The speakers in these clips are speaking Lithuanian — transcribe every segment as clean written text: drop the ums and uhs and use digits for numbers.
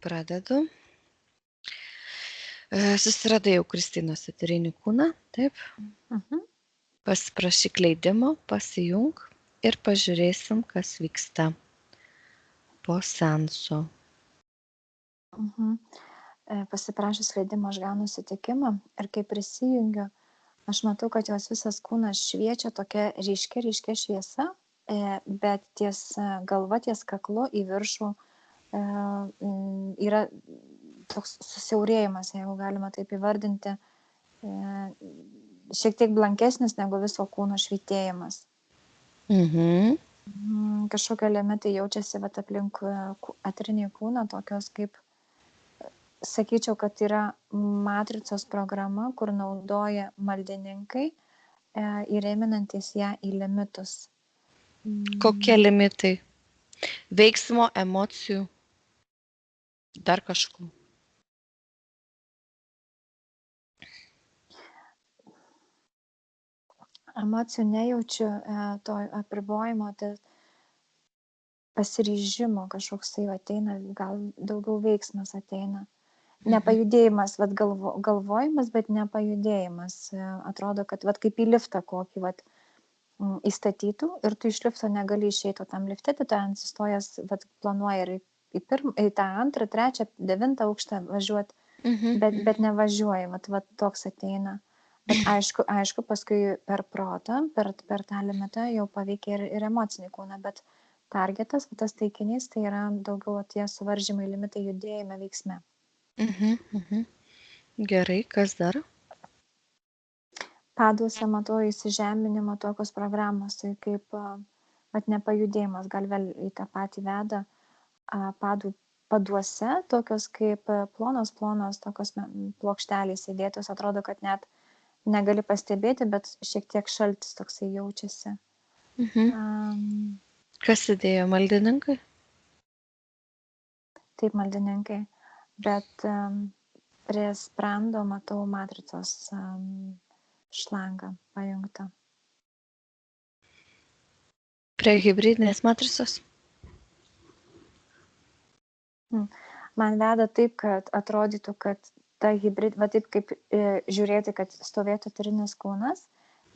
pradedu. Susiradai jau Kristinos eterinį kūną, taip? Mhm. Pasiprašyk leidimo, pasijung ir pažiūrėsim, kas vyksta po seanso. Pasiprašęs leidimo aš gaunu sutikimą ir kai prisijungiu, aš matau, kad jos visas kūnas šviečia tokia ryškia šviesa, bet ties galva, ties kaklu į viršų yra toks susiaurėjimas, jeigu galima taip įvardinti, šiek tiek blankesnis negu viso kūno švytėjimas. Kažkokie elementai jaučiasi aplink eterinį kūną, tokios kaip, sakyčiau, kad yra matricos programa, kur naudoja maldininkai, įrėminantis ją į limitus. Kokie limitai? Veiksmo, emocijų, dar kažko. Emocijų nejaučiu, to apribojimo, tai pasiryžimo kažkoks ateina, gal daugiau veiksmas ateina. Nepajudėjimas, galvojimas, bet nepajudėjimas. Atrodo, kad kaip į liftą kokį įstatytų ir tu iš lifto negali išeiti, o tam lifte tu ten atsistojęs, planuoji ir į tą 2, 3, 9 aukštą važiuoti, bet nevažiuoji, toks ateina. Bet aišku, paskui per protą, per tą limitą jau paveikia ir emocinį kūną, bet targetas, tas taikinys, tai yra daugiau tie suvaržymai, limitai judėjime, veiksme. Gerai, kas dar? Paduose matau įsižeminimo tokios programos, tai kaip nepajudėjimas, gal vėl į tą patį veda. Paduose tokios kaip plonos, tokios plokštelės įdėtos, atrodo, kad net negali pastebėti, bet šiek tiek šaltis toksai jaučiasi. Kas įdėjo, maldininkai? Taip, maldininkai, bet prie sprando matau matricos šlangą pajungtą. Prie hibridinės matricos? Man veda taip, kad atrodytų, kad ta hibrid, taip kaip žiūrėti, kad stovėtų eterinis kūnas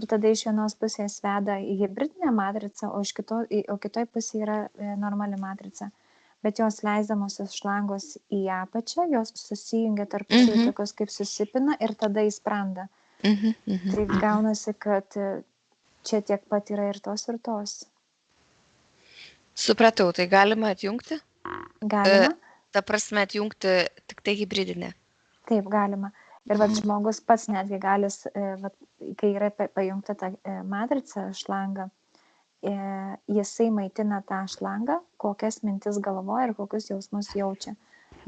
ir tada iš vienos pusės veda į hibridinę matricą, o kitoj pusėje yra normali matrica. Bet jos leisdamosios šlangos į apačią, jos susijungia tarpusavy, tokios kaip susipina ir tada į sprandą. Tai gaunasi, kad čia tiek pat yra ir tos. Supratau, tai galima atjungti? Galima. Ta prasme atjungti tik tai hibridinę? Taip, galima. Ir žmogus pats netgi gali, kai yra pajungta ta matrica šlanga, jisai maitina tą šlangą, kokias mintis galvoja ir kokius jausmus jaučia.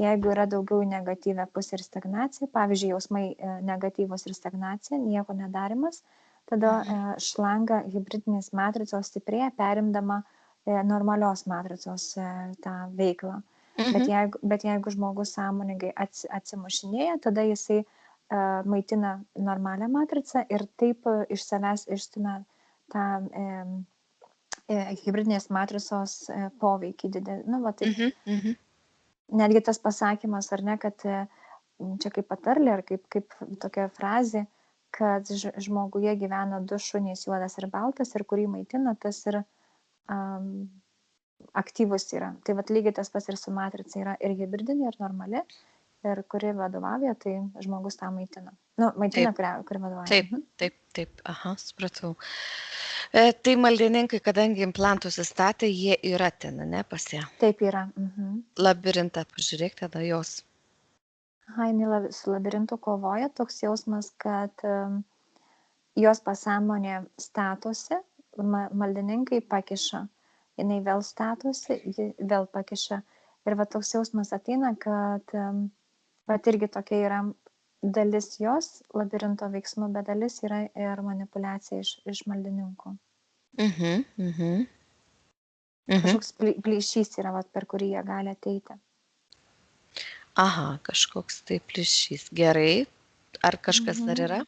Jeigu yra daugiau negatyvę pusę ir stagnacija, pavyzdžiui, jausmai negatyvos ir stagnacija, nieko nedarimas, tada šlanga hibridinės matricos stiprėja, perimdama normalios matricos tą veiklą. Bet jeigu žmogus sąmoningai atsimušinėja, tada jisai maitina normalią matricą ir taip iš savęs išstumia tą hibridinės matricos poveikį didelį. Netgi tas pasakymas, ar ne, kad čia kaip patarlė, ar kaip tokia frazė, kad žmoguje gyvena 2 šunys, juodas ir baltas, ir kurį maitina, tas ir aktyvus yra. Tai lygiai tas pats ir su matrica yra ir hibridinė, ir normali, ir kuri vadovauja, tai žmogus tą maitina. Maitina, kuri vadovauja. Taip, supratau. Tai maldininkai, kadangi implantus įstatė, jie yra ten, ne, pas ją? Taip yra. Labirintą pažiūrėk tada jos. Jinai su labirintu kovoja, toks jausmas, kad jos pasąmonė statosi, maldininkai pakiša, jinai vėl statosi, ji vėl pakiša. Ir toks jausmas ateina, kad irgi tokia yra dalis jos labirinto veiksmų, bet dalis yra ir manipuliacija iš maldininkų. Kažkoks plyšys yra, per kurį jie gali ateiti. Kažkoks tai plyšys. Gerai. Ar kažkas dar yra?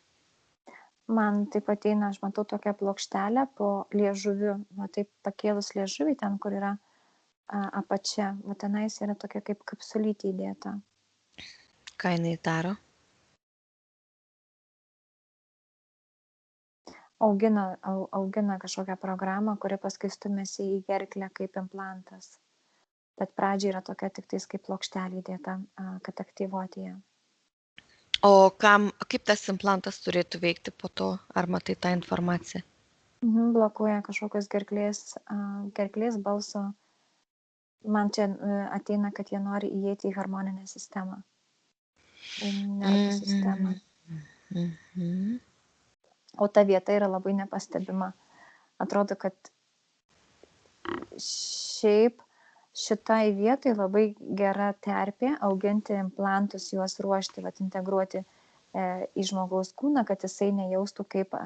Man taip ateina, aš matau tokią plokštelę po liežuviu, taip pakėlus liežuvį, ten, kur yra apačia, va tenais yra tokia kaip kapsulytė įdėta. Ką jinai daro? Augina kažkokią programą, kuri paskui stumėsi į gerklę kaip implantas. Bet pradžiai yra tokia tik tais kaip plokštelė įdėta, kad aktyvuoti ją. O kaip tas implantas turėtų veikti po to? Ar matai tą informaciją? Blokuoja kažkokios gerklės balso. Man čia ateina, kad jie nori įeiti į hormoninę sistemą, į nervų sistemą. O ta vieta yra labai nepastebima. Atrodo, kad šiaip šitai vietai labai gera terpė auginti implantus, juos ruošti, integruoti į žmogaus kūną, kad jisai nejaustų kaip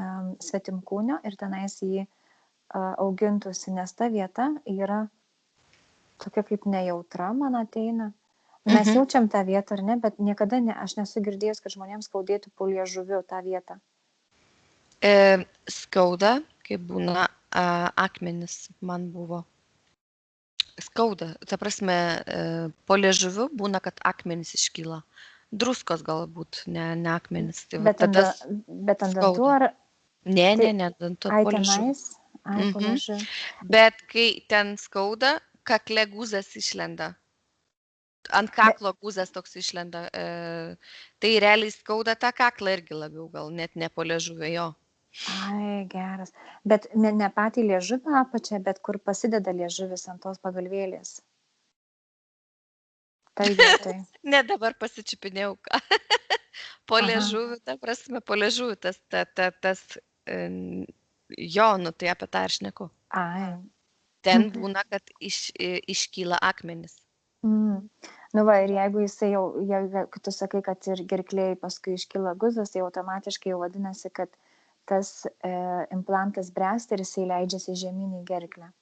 svetimkūnio ir tenais jį augintųsi, nes ta vieta yra tokia kaip nejautra, man ateina. Mes jaučiam tą vietą, ar ne, bet niekada aš nesu girdėjus, kad žmonėms skaudėtų po liežuviu tą vietą. Skauda, kai būna akmenis, man buvo. Skauda, ta prasme, po liežuviu būna, kad akmenis iškyla. Druskos galbūt, ne akmenis. Tai bet ant dantų ar... Ne, dantų, po liežuviu. Po liežuviu. Bet kai ten skauda, kakle guzas išlenda. Ant kaklo guzas toks išlenda. Tai realiai skauda tą kaklą irgi labiau, gal net ne po liežuviu jo. Ai, geras. Bet ne patį liežuvį apačią, bet kur pasideda liežuvis ant tos pagalvėlės. Tai vietai. Ne, dabar pasičiupinėjau ką. Po liežuvį, ta prasme, po liežuvį tas jo, tai apie tą ir šneku. Ai. Ten būna, kad iškyla akmenis. Nu va, ir jeigu jisai jeigu tu sakai, kad ir gerklėje paskui iškyla guzas, tai automatiškai jau vadinasi, kad tas implantas bręsta ir jisai leidžiasi žemyn į gerklę.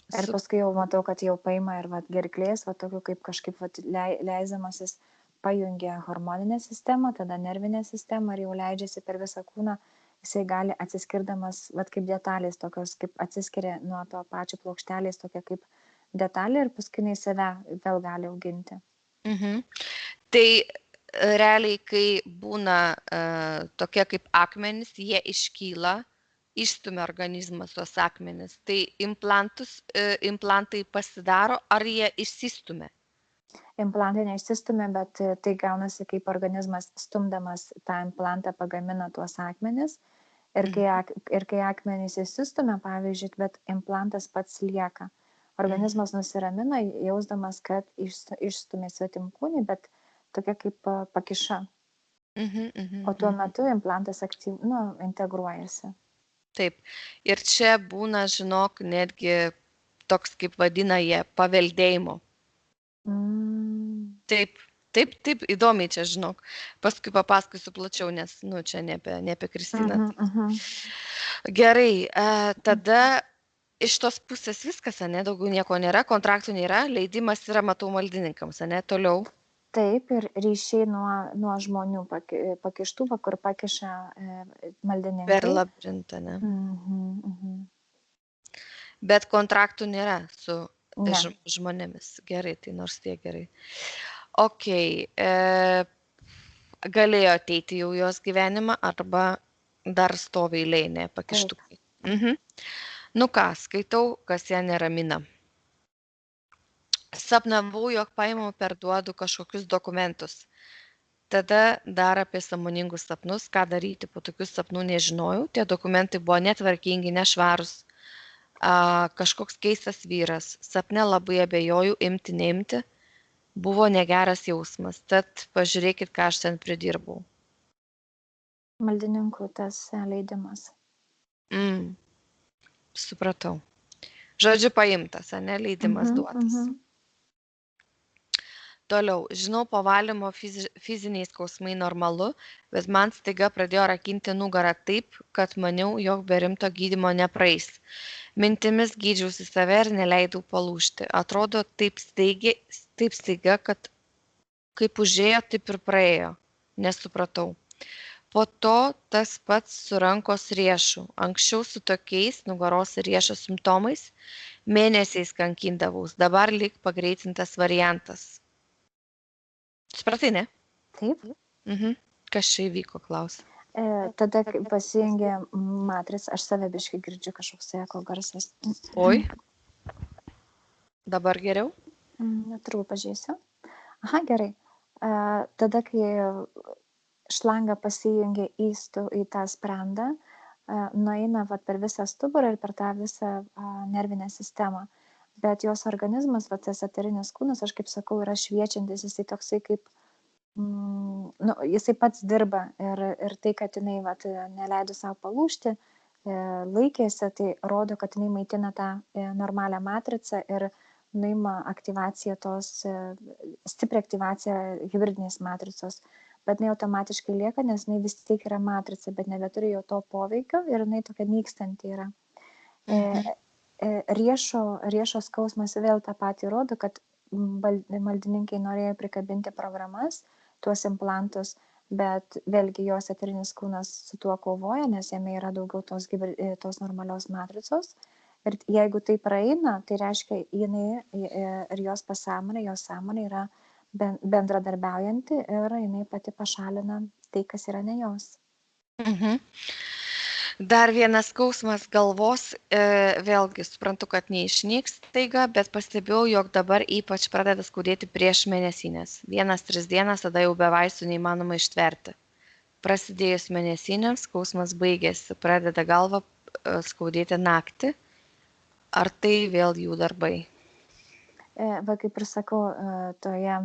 Ir paskui jau matau, kad jau paima ir gerklės, tokiu kaip kažkaip leisdamasis pajungia hormoninę sistemą, tada nervinę sistemą ir jau leidžiasi per visą kūną, jisai gali atsiskirdamas, kaip detalės, tokios kaip atsiskiria nuo to pačio plokštelės, tokia kaip detalė ir paskui jis save vėl gali auginti. Tai realiai, kai būna tokie kaip akmenys, jie iškyla, išstumia organizmas tuos akmenis. Tai implantai pasidaro, ar jie išsistumia? Implantai neišsistumia, bet tai gaunasi kaip organizmas stumdamas tą implantą pagamina tuos akmenis. Ir kai akmenys išsistumia, pavyzdžiui, bet implantas pats lieka. Organizmas nusiramina, jausdamas, kad išstumė svetimkūnį, bet tokia kaip pakiša. O tuo metu implantas integruojasi. Taip. Ir čia būna, žinok, netgi toks, kaip vadina jie, paveldėjimo. Taip, įdomiai čia, žinok. Paskui papasakosiu plačiau, nes, čia ne apie Kristiną. Gerai, tada iš tos pusės viskas, daugiau nieko nėra, kontraktų nėra, leidimas yra, matau, maldininkams, toliau. Taip, ir ryšiai nuo žmonių pakištų, kur pakiša maldininkai. Per labirintą, ne? Bet kontraktų nėra su žmonėmis. Gerai, tai nors tie gerai. Ok, galėjo ateiti jau jos gyvenimą, arba dar stovi eilė, pakištukai. Nu ką, skaitau, kas ją neramina. Sapnavau, jog paimu perduodu kažkokius dokumentus. Tada dar apie sąmoningus sapnus, ką daryti po tokių sapnų nežinojau. Tie dokumentai buvo netvarkingi, nešvarus. Kažkoks keistas vyras. Sapne labai abejoju, imti, neimti. Buvo negeras jausmas. Tad pažiūrėkit, ką aš ten pridirbau. Maldininkų tas leidimas. Supratau. Žodžiu, paimtas, leidimas duotas. Toliau, žinau, po valymo fiziniai skausmai normalu, bet man staiga pradėjo rakinti nugarą taip, kad maniau, jog be rimto gydymo nepraeis. Mintimis gydžiausi save ir neleidau palūžti. Atrodo, taip staiga, kad kaip užėjo, taip ir praėjo. Nesupratau. Po to tas pats su rankos riešu. Anksčiau su tokiais nugaros riešo simptomais mėnesiais kankindavaus, dabar lyg pagreitintas variantas. Supratai, ne? Taip. Kas čia įvyko, klausia. Tada, kai pasijungė matrica, aš save biškai girdžiu, kažkoks eko garsas. Oi. Dabar geriau? Turbūt pažiūrėsiu. Aha, gerai. Tada, kai šlanga pasijungia į tą sprandą, nueina per visą stuburą ir per tą visą nervinę sistemą. Bet jos organizmas, tas eterinis kūnas, aš kaip sakau, yra šviečiantis, jisai toksai kaip, jisai pats dirba ir tai, kad jinai neleido savo palūžti, laikėsi, tai rodo, kad jinai maitina tą normalią matricą ir nuima aktyvaciją stiprią aktyvaciją hibridinės matricos. Bet jinai automatiškai lieka, nes jinai vis tiek yra matrica, bet nebeturi jo to poveikio ir jinai tokia nykstanti yra. Riešo skausmas vėl tą patį rodo, kad maldininkai norėjo prikabinti programas, tuos implantus, bet vėlgi jos eterinis kūnas su tuo kovoja, nes jame yra daugiau tos normalios matricos. Ir jeigu tai praeina, tai reiškia, jinai ir jos sąmonė yra bendradarbiaujanti ir jinai pati pašalina tai, kas yra ne jos. Dar vienas skausmas galvos, vėlgi suprantu, kad neišnyks taiga, bet pastebėjau, jog dabar ypač pradeda skaudėti prieš mėnesinės. 1-3 dienas, tada jau be vaistų neįmanoma ištverti. Prasidėjus mėnesinėms, skausmas baigėsi, pradeda galva skaudėti naktį. Ar tai vėl jų darbai? Va, kaip ir sakau, toje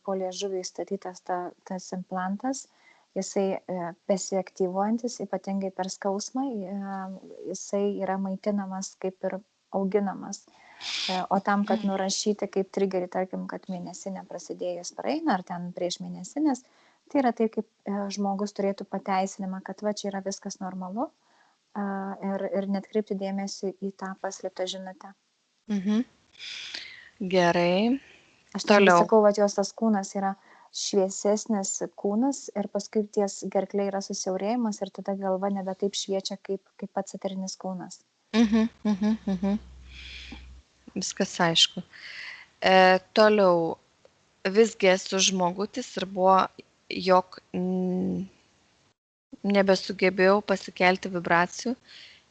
po liežuvį įstatytas tas implantas, jisai besiaktyvuojantis, ypatingai per skausmą, jisai yra maitinamas kaip ir auginamas. O tam, kad nurašyti kaip triggerį, tarkim, kad mėnesinė prasidėjus praeina, ar ten prieš mėnesinės, tai yra tai, kaip žmogus turėtų pateisinimą, kad va, čia yra viskas normalu ir net kreipti dėmesį į tą paslėptą žinutę. Gerai. Aš sakau, va, jos tas kūnas yra šviesesnis kūnas ir paskui ties gerklė yra susiaurėjimas ir tada galva nebe taip šviečia kaip pats eterinis kūnas. Viskas aišku. Toliau, visgi esu žmogutis ir buvo, jog nebesugebėjau pasikelti vibracijų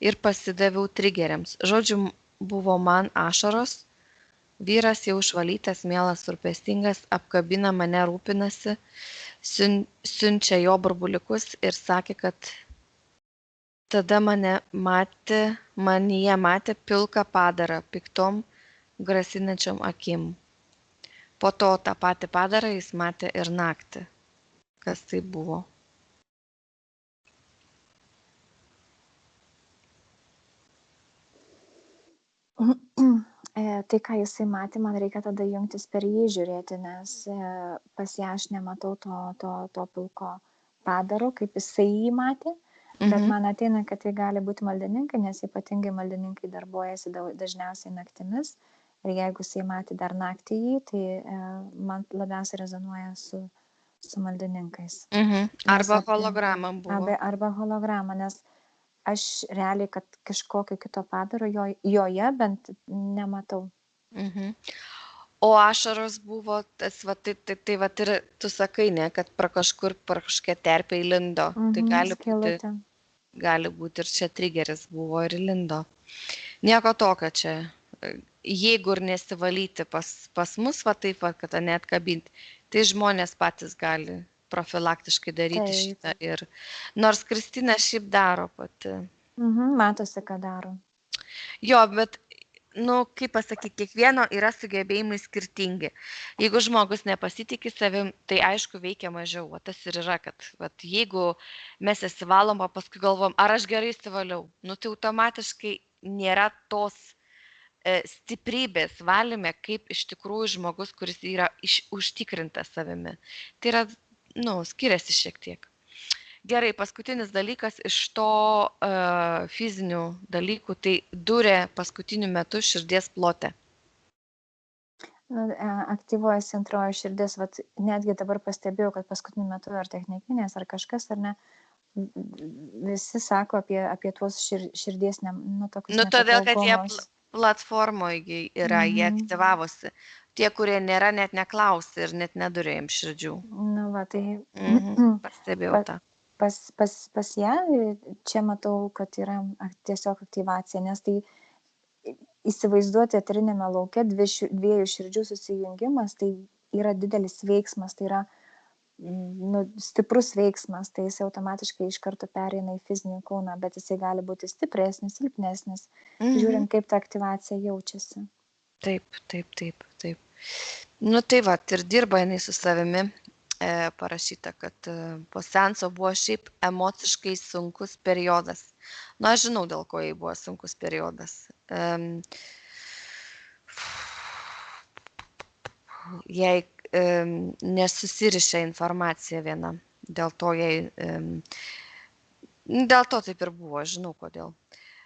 ir pasidaviau triggeriams. Žodžiu, buvo man ašaros. Vyras jau išvalytas, mielas, rūpestingas, apkabina mane, rūpinasi, siunčia jo burbuliukus ir sakė, kad tada manyje matė pilką padarą, piktom, grasinančiom akim. Po to tą patį padarą jis matė ir naktį. Kas tai buvo? Tai, ką jisai matė, man reikia tada jungtis per jį žiūrėti, nes pas ją aš nematau to pilko padaro, kaip jisai jį matė, bet man ateina, kad tai gali būti maldininkai, nes ypatingai maldininkai darbuojasi dažniausiai naktimis ir jeigu jisai matė dar naktį jį, tai man labiausiai rezonuoja su maldininkais. Arba hologramą buvo. Arba hologramą, nes aš realiai, kad kažkokio kito padaro joje bent nematau. O ašaros buvo, tai va ir tu sakai, ne, kad kažkokia terpė įlindo. Tai gali būti ir čia triggeris buvo ir įlindo. Nieko tokio čia. Jeigu ir nesivalyti pas mus, va taip, va, kad net kabinti, tai žmonės patys gali profilaktiškai daryti šitą. Ir nors Kristina šiaip daro pati. Matosi, ką daro. Jo, bet, kaip pasakyti, kiekvieno yra sugebėjimai skirtingi. Jeigu žmogus nepasitikė savim, tai aišku veikia mažiau. O tas ir yra, kad jeigu mes įsivalom, o paskui galvom, ar aš gerai įsivaliau, tai automatiškai nėra tos stiprybės valyme, kaip iš tikrųjų žmogus, kuris yra užtikrintas savimi. Tai yra, skiriasi šiek tiek. Gerai, paskutinis dalykas iš to fizinių dalykų, tai durė paskutiniu metu širdies plote. Aktyvuojasi antroji širdis, netgi dabar pastebėjau, kad paskutiniu metu ar technikinės, ar kažkas, ar ne, visi sako apie tuos širdies, tokius Todėl, kad jie nepatogumus. platformoje yra, jie aktyvavosi. Tie, kurie nėra, net neklausė ir net nedurė jiems širdžių. Tai Pastebėjau tą. Pas ją čia matau, kad yra tiesiog aktyvacija, nes tai įsivaizduoti eterinėme lauke dviejų širdžių susijungimas, tai yra didelis veiksmas, tai yra stiprus veiksmas, tai jis automatiškai iš karto pereina į fizinį kūną, bet jisai gali būti stipresnis, silpnesnis, žiūrint, kaip ta aktyvacija jaučiasi. Taip. Tai va, ir dirba jinai su savimi, parašyta, kad po seanso buvo šiaip emociškai sunkus periodas. Aš žinau, dėl ko jai buvo sunkus periodas. Jai nesusirišė informacija viena. Dėl to taip ir buvo, žinau kodėl.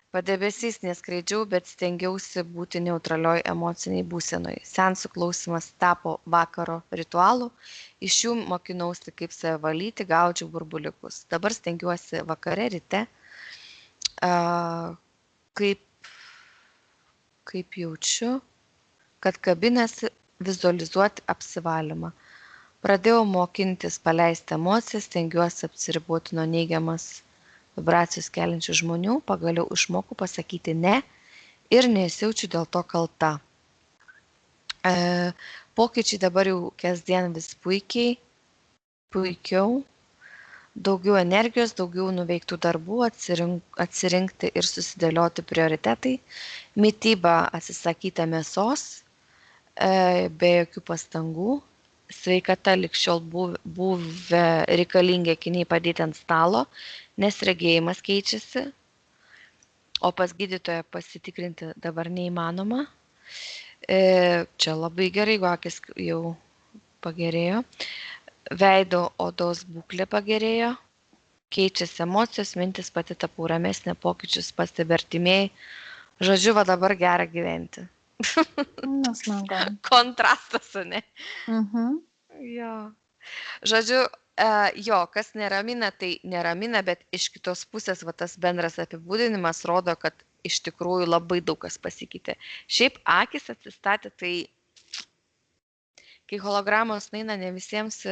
Padebesys neskraidžiau, bet stengiausi būti neutralioj emociniai būsenoj. Seansų klausimas tapo vakaro ritualu, iš jų mokinausi, kaip save valyti, gaudžiau burbuliukus. Dabar stengiuosi vakare, ryte, kaip jaučiu, kad kabinasi vizualizuoti apsivalymą. Pradėjau mokintis paleisti emocijas, stengiuosi apsiriboti nuo neigiamas vibracijos keliančių žmonių, pagaliau išmokau pasakyti ne ir nesijaučiu dėl to kalta. Pokyčiai dabar jau kasdien vis puikiau, daugiau energijos, daugiau nuveiktų darbų, atsirinkti ir susidėlioti prioritetai, mityba atsisakyta mėsos, be jokių pastangų, sveikata likščiol buvę reikalingi akiniai padėti ant stalo, nes regėjimas keičiasi, o pas gydytoją pasitikrinti dabar neįmanoma. Čia labai gerai, jeigu akis jau pagerėjo, veido odos būklė pagerėjo, keičiasi emocijos, mintis pati tapau ramesnė, pokyčius pastebi artimieji. Žodžiu, va dabar gera gyventi. Smagu. Kontrastas, ne? Jo. Žodžiu, kas neramina, tai neramina, bet iš kitos pusės va, tas bendras apibūdinimas rodo, kad iš tikrųjų labai daug kas pasikeitė. Šiaip akis atsistatė, tai kai hologramos naina, ne visiems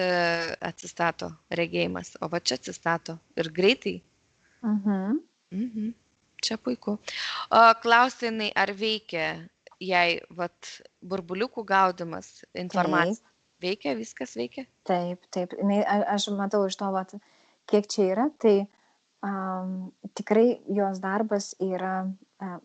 atsistato regėjimas, o va čia atsistato ir greitai. Čia puiku. Klausimai, ar veikia jei vat, burbuliukų gaudimas, informacija? Veikia, viskas veikia? Taip. Aš matau iš to, vat, kiek čia yra, tai tikrai jos darbas yra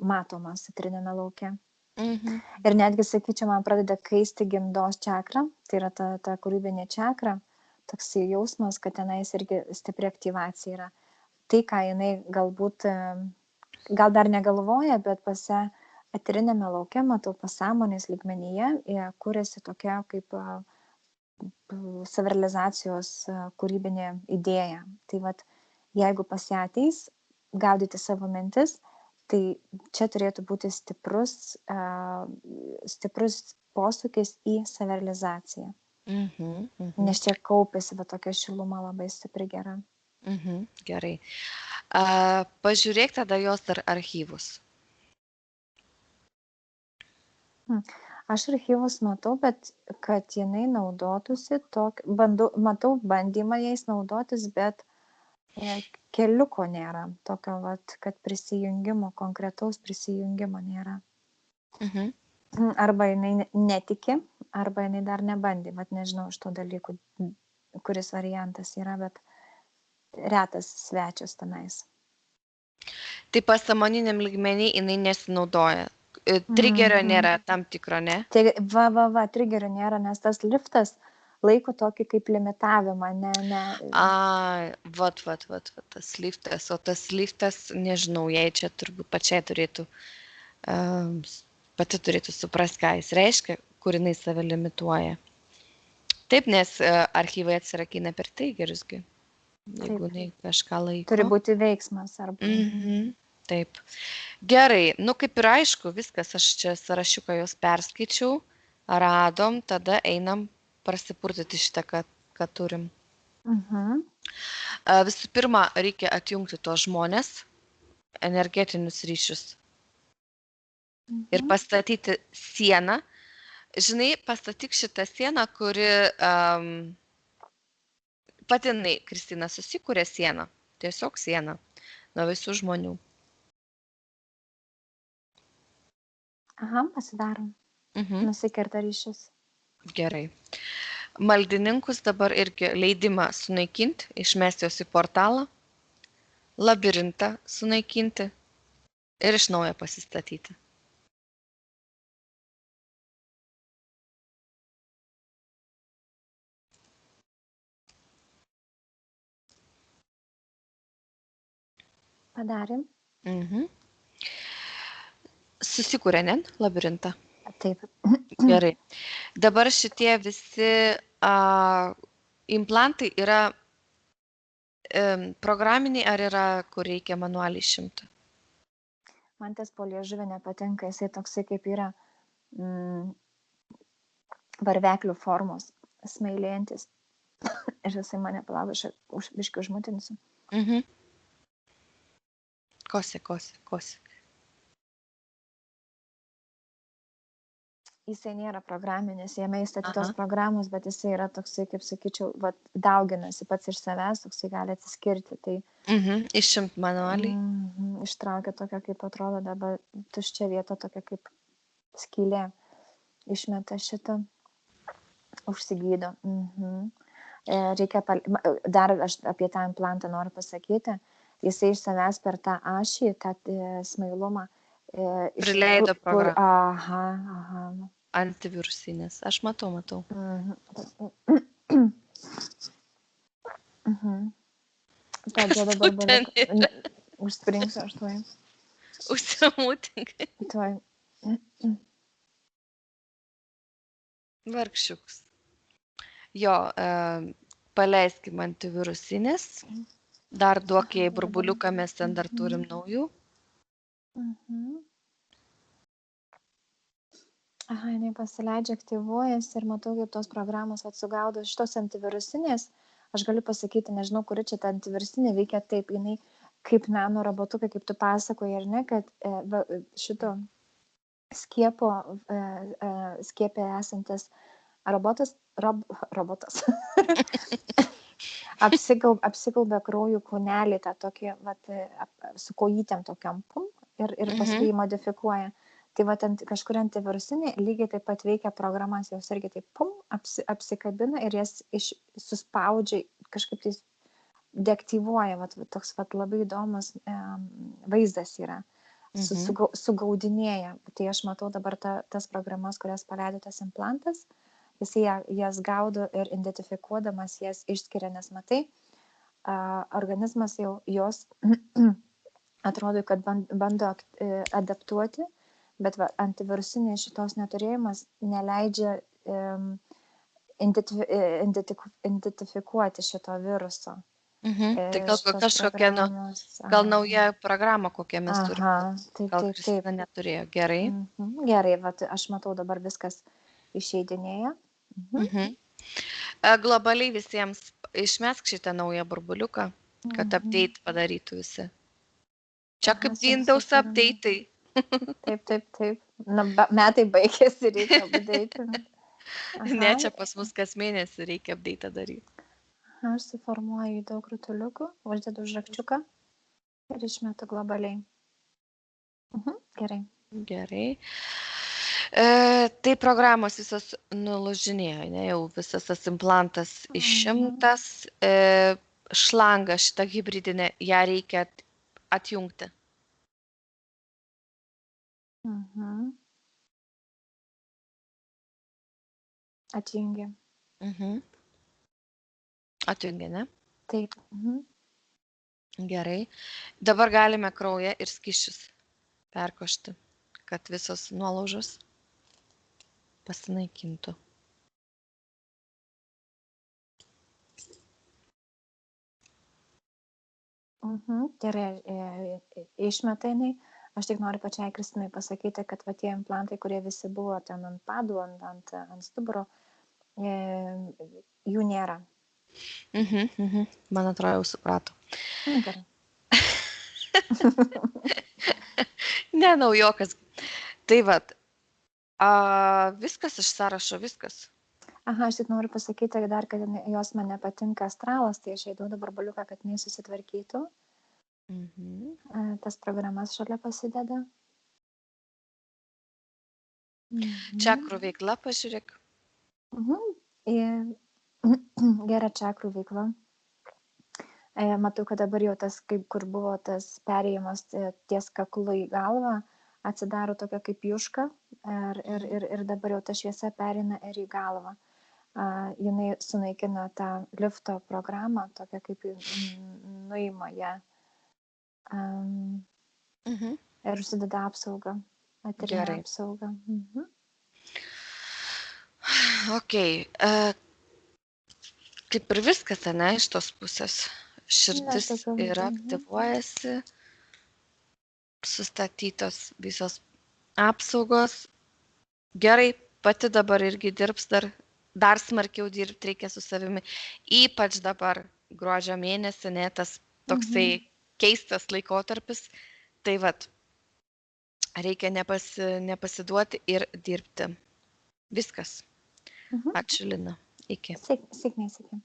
matomas eterinėme lauke. Ir netgi, sakyčiau, man pradeda kaisti gimdos čakra, tai yra ta kūrybinė čakra, toks jausmas, kad tenais irgi stipri aktyvacija yra. Tai, ką jinai galbūt, gal dar negalvoja, bet pase eterinėme lauke, matau pasąmonės lygmenyje, kuriasi tokia kaip savirealizacijos kūrybinė idėja. Tai vat, jeigu pas ją ateis gaudyti savo mintis, tai čia turėtų būti stiprus posūkis į savirealizaciją. Nes čia kaupėsi, bet tokia šiluma labai stipri gera. Gerai. Pažiūrėk tada jos dar archyvus. Aš archyvus matau, bet kad jinai naudotųsi, matau bandymą jais naudotis, bet keliuko nėra. Tokio, vat, kad konkretaus prisijungimo nėra. Arba jinai netiki, arba jinai dar nebandė. Vat nežinau iš to dalykų, kuris variantas yra, bet retas svečias tenais. Tai pasąmoniniam lygmenį jinai nesinaudoja. Trigerio nėra tam tikro, ne? Trigerio nėra, nes tas liftas laiko tokį kaip limitavimą, ne. Tas liftas, o tas liftas, nežinau, jei čia turbūt pačiai turėtų, pati turėtų suprasti, ką jis reiškia, kur jinai save limituoja. Taip, nes archyvai atsirakina per trigerisgi, jeigu jinai kažką laiko. Turi būti veiksmas arba. Taip. Gerai, kaip ir aišku, viskas, aš čia sąrašiuką jos perskaičiau, radom, tada einam prasipurtyti šitą, ką turim. Visų pirma, reikia atjungti tos žmonės, energetinius ryšius ir pastatyti sieną. Žinai, pastatyk šitą sieną, kuri patinai, Kristina, susikūrė sieną. Tiesiog sieną nuo visų žmonių. Aha, pasidarom. Nusikerta ryšius. Gerai. Maldininkus dabar irgi leidimą sunaikinti, išmesti juos į portalą, labirintą sunaikinti ir iš naujo pasistatyti. Padarėm. Susikūrė, ne, labirintą? Taip. Gerai. Dabar šitie visi implantai yra programiniai ar yra, kur reikia manualiai išimti? Man tas po liežuvį nepatinka, jisai toksai kaip yra varveklių formos, smailėjantis. Ir jisai mane palaukia, biškį užmutinsiu. Kosi. Jisai nėra programinis, jame įstatytos programos, bet jisai yra toksai, kaip sakyčiau, dauginasi pats iš savęs, toksai gali atsiskirti. Tai, Išimt manualiai. Ištraukia tokia, kaip atrodo dabar tuščia vieta, tokia kaip skylė. Išmeta šitą, užsigydo. Reikia, dar aš apie tą implantą noriu pasakyti, jisai iš savęs per tą ašį, tą smailumą, prileido programą. Aha. Antivirusinės. Aš matau. Pradžia dabar baliuką. Užspringsiu aš tuoj. Užsimūtink. Tuoj. Vargšiuks. Jo, paleiskim antivirusinės. Dar duok jai burbuliuką, mes ten dar turim naujų. Aha, jinai pasileidžia, aktyvuojasi ir matau, kaip tos programos atsugaudo šitos antivirusinės. Aš galiu pasakyti, nežinau, kuri čia ta antivirusinė veikia taip, jinai kaip nano robotukai, kaip tu pasakoji, ar ne, kad šito skiepė esantis robotas apsigaubia kraujų kūnelį, tą tokį, su kojytėm tokiam, ir paskui jį modifikuoja. Tai kažkur antivirusinė lygiai taip pat veikia programas, jos irgi taip apsikabina ir jas suspaudžia, kažkaip tai deaktyvuoja. Toks labai įdomus vaizdas yra, sugaudinėja. Tai aš matau dabar tas programas, kurias paleido tas implantas, jisai jas gaudo ir identifikuodamas jas išskiria, nes matai, organizmas jau jos atrodo, kad bando adaptuoti, bet antivirusinė šitos neturėjimas neleidžia identifikuoti šito viruso. Tai gal kažkokia, gal nauja programa, kokią mes turime. Gal Kristina neturėjo. Gerai. Gerai, aš matau dabar viskas išeidinėja. Globaliai visiems išmesk šitą naują burbuliuką, kad update padarytų visi. Čia kaip Windows update'ai. Taip. Metai baigėsi, reikia update. Ne, čia pas mus kas mėnesį reikia update daryti. Aš suformuoju į daug rutuliukų, uždedu žrakčiuką ir išmetu globaliai. Gerai. Tai programos visos nulūžinėjo, ne, jau visas tas implantas išimtas. Šlangą šitą hibridinę, ją reikia atjungti. Atjungia. Atjungia, ne? Taip. Gerai. Dabar galime kraują ir skysčius perkošti, kad visos nuolaužos pasinaikintų. Gerai, išmeta jinai. Aš tik noriu pačiai Kristinai pasakyti, kad tie implantai, kurie visi buvo ten ant padų, ant stuburo, jų nėra. Man atrodo, jau suprato. Gerai. Ne, naujokas. Tai vat, viskas iš sąrašo, viskas. Aha, aš tik noriu pasakyti dar, kad jos man nepatinka astralas, tai aš jai duodu barbaliuką, kad jinai susitvarkytų. Tas programas šalia pasideda. Čakrų veikla, pažiūrėk. Gera čakrų veikla. Matau, kad dabar jau tas, kaip kur buvo tas perėjimas ties kaklu į galvą, atsidaro tokia kaip juška ir dabar jau ta šviesa perina ir į galvą. Jinai sunaikina tą lifto programą, tokia kaip nuima ją ir užsideda apsaugą, eterinę apsaugą. Ok, kaip ir viskas, ne, iš tos pusės. Širdis yra aktyvuojasi, sustatytos visos apsaugos. Gerai, pati dabar irgi dirbs, dar smarkiau dirbti reikia su savimi. Ypač dabar gruodžio mėnesį, ne, tas toksai keistas laikotarpis. Tai vat, reikia nepasiduoti ir dirbti. Viskas. Ačiū, Lina. Iki. Sėkmės, iki.